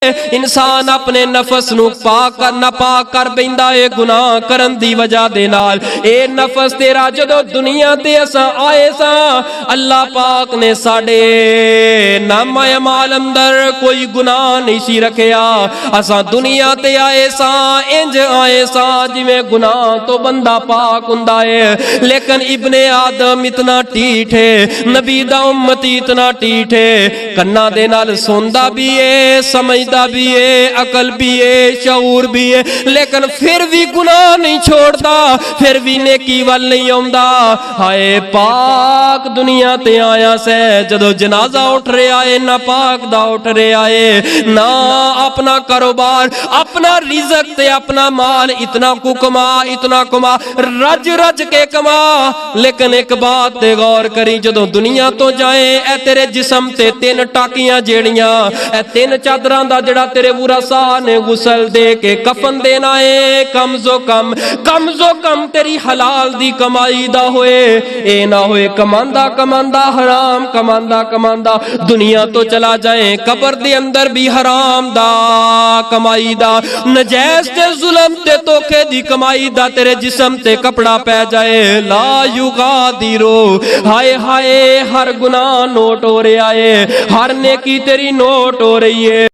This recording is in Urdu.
انسان اپنے نفس نو پاک کر نہ پاک کر بیندا اے گناہ کرن دی وجہ دے نال۔ اے نفس تیرا جدو دنیا تے اساں آئے ساں اللہ پاک نے ساڈے نامہ اعمال اندر کوئی گناہ نہیں سی رکھیا۔ اساں دنیا تے آئے ساں انج آئے ساں جویں گناہ تو بندہ پاک ہوندا اے، لیکن ابن آدم اتنا ٹھیٹھ ہے، نبی دا امتی اتنا ٹھیٹھ ہے، کنا دے نال سوندا بھی ہے، سمجھدا بھی ہے، عقل بھی ہے، شعور بھی ہے، لیکن پھر بھی گناہ نہیں چھوڑدا، پھر بھی نیکی وال نہیں آوندا۔ ہائے پاک دنیا تے آیا سے جدو جنازہ اٹھ رہے آئے نہ پاک دا اٹھ رہے آئے، نہ اپنا کاروبار اپنا رزق تے اپنا مال اتنا کو کما اتنا کما رج رج کے کما، لیکن ایک بات تے غور کری جدو دنیا تو جائیں اے تیرے جسم تے تین ٹاکیاں جیڑیاں اے تین چادراں دا جڑا تیرے ورثاء نے غسل دے کے کفن دینا ہے، کم زو کم تیری حلال دی کمائی دا ہوئے، اے نہ ہوئے کماندہ کماندہ حرام کماندہ کماندہ دنیا تو چلا جائیں قبر دے اندر بھی حرام دا کمائی دا نجائز تے ظلم تے توکے دی کمائی دا تیرے جسم تے کپڑا پہ جائے، لا یغادرو ہائے ہائے ہر گناہ نوٹ ہو رہے آئے، ہر نیکی تیری نوٹ ہو رہی ہے۔